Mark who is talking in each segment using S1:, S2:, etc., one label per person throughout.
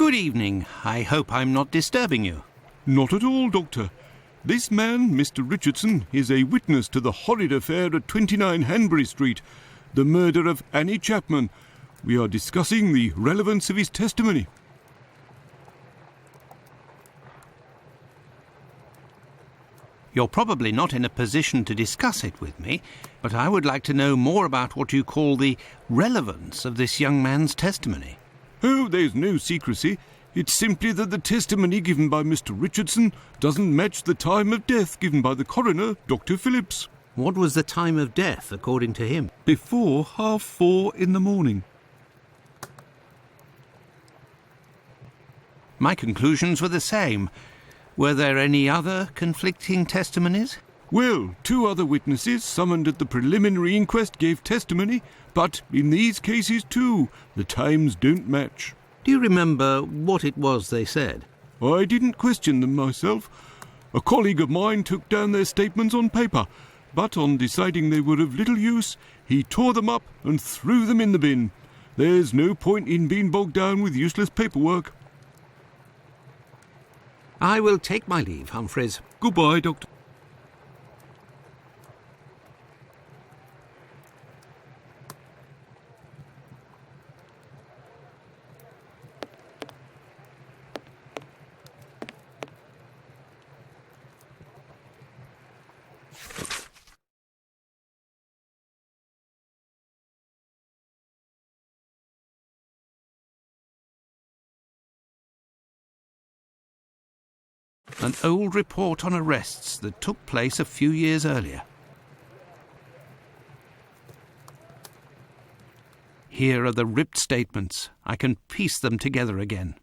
S1: Good evening. I hope I'm not disturbing you.
S2: Not at all, Doctor. This man, Mr. Richardson, is a witness to the horrid affair at 29 Hanbury Street, the murder of Annie Chapman. We are discussing the relevance of his testimony.
S1: You're probably not in a position to discuss it with me, but I would like to know more about what you call the relevance of this young man's testimony.
S2: Oh, there's no secrecy. It's simply that the testimony given by Mr. Richardson doesn't match the time of death given by the coroner, Dr. Phillips.
S1: What was the time of death, according to him?
S2: Before 4:30 in the morning.
S1: My conclusions were the same. Were there any other conflicting testimonies?
S2: Well, 2 other witnesses summoned at the preliminary inquest gave testimony, but in these cases too, the times don't match.
S1: Do you remember what it was they said?
S2: I didn't question them myself. A colleague of mine took down their statements on paper, but on deciding they were of little use, he tore them up and threw them in the bin. There's no point in being bogged down with useless paperwork.
S1: I will take my leave, Humphreys.
S2: Goodbye, Doctor.
S1: An old report on arrests that took place a few years earlier. Here are the ripped statements. I can piece them together again.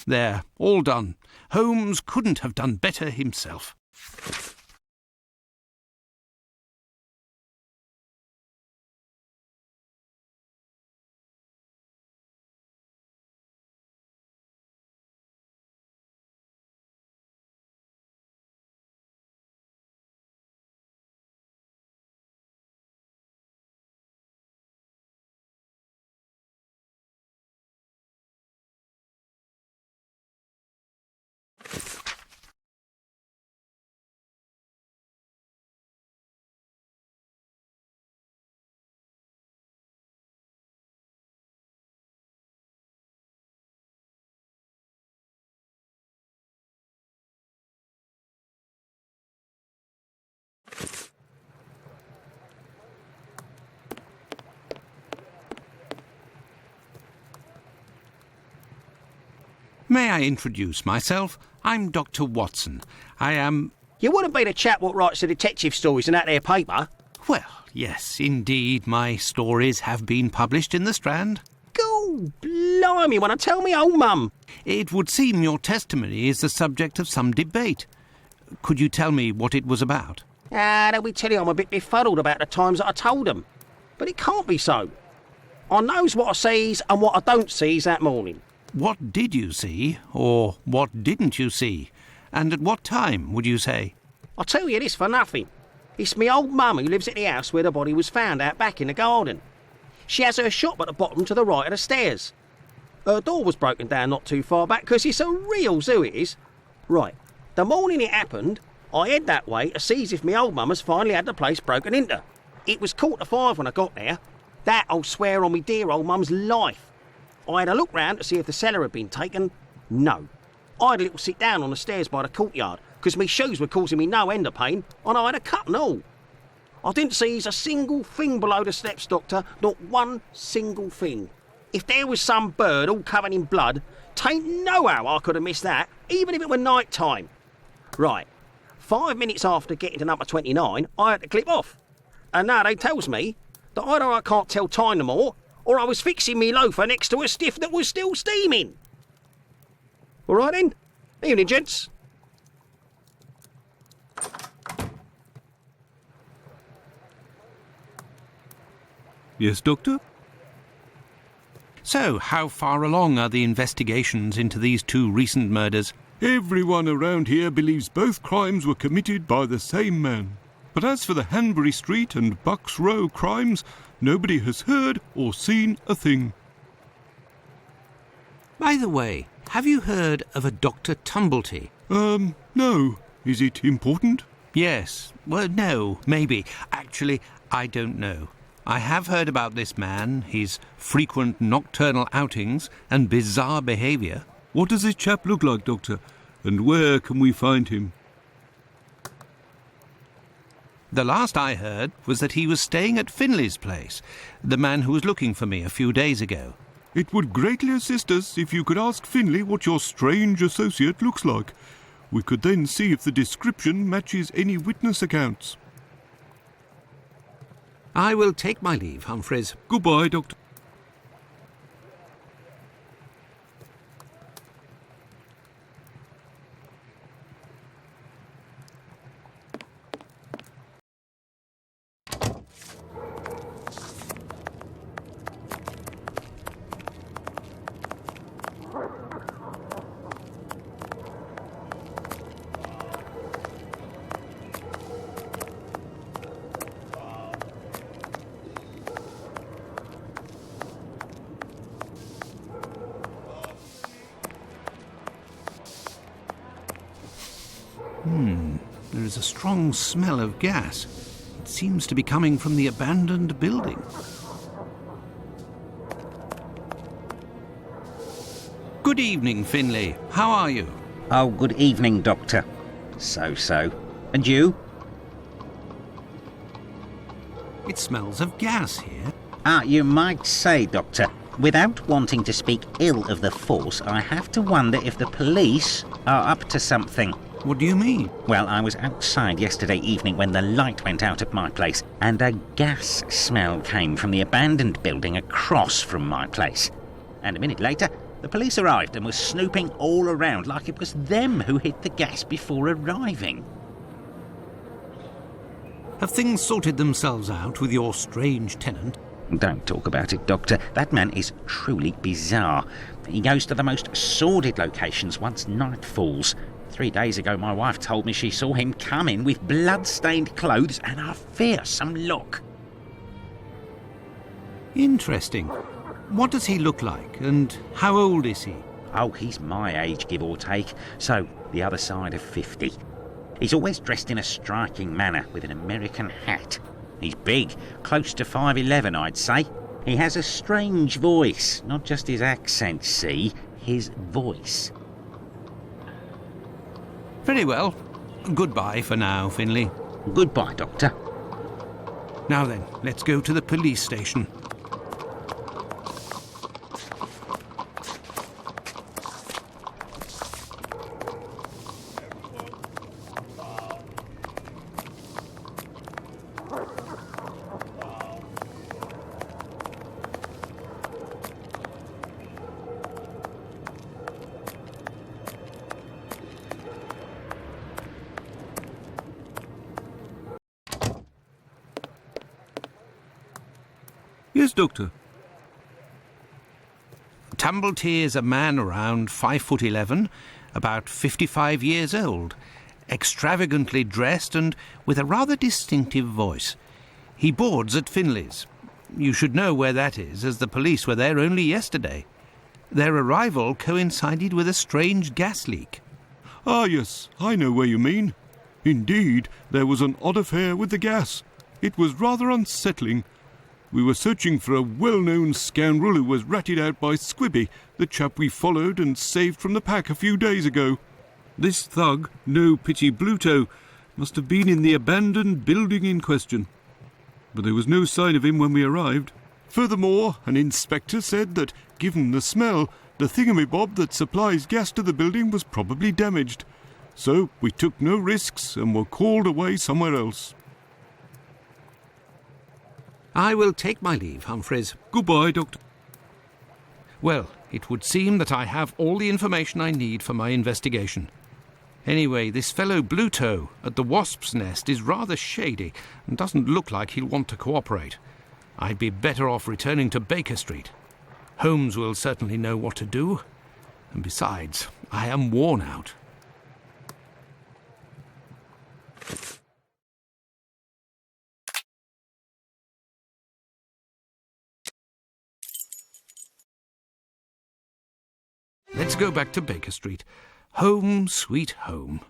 S1: There, all done. Holmes couldn't have done better himself. May I introduce myself? I'm Dr. Watson. I am...
S3: You wouldn't be the chap what writes the detective stories in that there paper?
S1: Well, yes, indeed, my stories have been published in the Strand.
S3: Go blimey, when I tell me old mum.
S1: It would seem your testimony is the subject of some debate. Could you tell me what it was about?
S3: They'll be telling I'm a bit befuddled about the times that I told them. But it can't be so. I knows what I sees and what I don't sees that morning.
S1: What did you see, or what didn't you see? And at what time, would you say?
S3: I'll tell you this for nothing. It's me old mum who lives at the house where the body was found out back in the garden. She has her shop at the bottom to the right of the stairs. Her door was broken down not too far back because it's a real zoo it is. Right, the morning it happened, I head that way to see if me old mum has finally had the place broken into. It was 5:15 when I got there. That I'll swear on me dear old mum's life. I had a look round to see if the cellar had been taken. No. I had a little sit down on the stairs by the courtyard because me shoes were causing me no end of pain and I had a cut and all. I didn't see a single thing below the steps, Doctor, not one single thing. If there was some bird all covered in blood, tain't no how I could have missed that, even if it were night time. Right, 5 minutes after getting to number 29, I had to clip off. And now they tells me that either I can't tell time no more, or I was fixing me loafer next to a stiff that was still steaming. All right then. Evening, gents.
S2: Yes, Doctor?
S1: So, how far along are the investigations into these two recent murders?
S2: Everyone around here believes both crimes were committed by the same man. But as for the Hanbury Street and Bucks Row crimes, nobody has heard or seen a thing.
S1: By the way, have you heard of a Dr. Tumblety?
S2: No. Is it important?
S1: Yes. Well, no, maybe. Actually, I don't know. I have heard about this man, his frequent nocturnal outings and bizarre behaviour.
S2: What does this chap look like, Doctor? And where can we find him?
S1: The last I heard was that he was staying at Finley's place, the man who was looking for me a few days ago.
S2: It would greatly assist us if you could ask Finley what your strange associate looks like. We could then see if the description matches any witness accounts.
S1: I will take my leave, Humphreys.
S2: Goodbye, Doctor.
S1: There is a strong smell of gas. It seems to be coming from the abandoned building. Good evening, Finley. How are you?
S4: Oh, good evening, Doctor. So. And you?
S1: It smells of gas here.
S4: You might say, Doctor, without wanting to speak ill of the force, I have to wonder if the police are up to something.
S1: What do you mean?
S4: Well, I was outside yesterday evening when the light went out at my place, and a gas smell came from the abandoned building across from my place. And a minute later, The police arrived and were snooping all around like it was them who hid the gas before arriving.
S1: Have things sorted themselves out with your strange tenant?
S4: Don't talk about it, Doctor. That man is truly bizarre. He goes to the most sordid locations once night falls. 3 days ago, my wife told me she saw him come in with blood-stained clothes and a fearsome look.
S1: Interesting. What does he look like, and how old is he?
S4: Oh, he's my age, give or take, so the other side of 50. He's always dressed in a striking manner with an American hat. He's big, close to 5'11", I'd say. He has a strange voice, not just his accent, see, his voice.
S1: Very well. Goodbye for now, Finlay.
S4: Goodbye, Doctor.
S1: Now then, let's go to the police station.
S2: Yes, Doctor.
S1: Tumblety is a man around 5'11", about 55 years old, extravagantly dressed and with a rather distinctive voice. He boards at Finlay's. You should know where that is, as the police were there only yesterday. Their arrival coincided with a strange gas leak.
S2: Ah, yes, I know where you mean. Indeed, there was an odd affair with the gas. It was rather unsettling. We were searching for a well-known scoundrel who was ratted out by Squibby, the chap we followed and saved from the pack a few days ago. This thug, no pity Bluto, must have been in the abandoned building in question. But there was no sign of him when we arrived. Furthermore, an inspector said that, given the smell, the thingamabob that supplies gas to the building was probably damaged. So we took no risks and were called away somewhere else.
S1: I will take my leave, Humphreys.
S2: Goodbye, Doctor.
S1: Well, it would seem that I have all the information I need for my investigation. Anyway, this fellow Bluto at the Wasp's Nest is rather shady and doesn't look like he'll want to cooperate. I'd be better off returning to Baker Street. Holmes will certainly know what to do. And besides, I am worn out. Let's go back to Baker Street. Home, sweet home.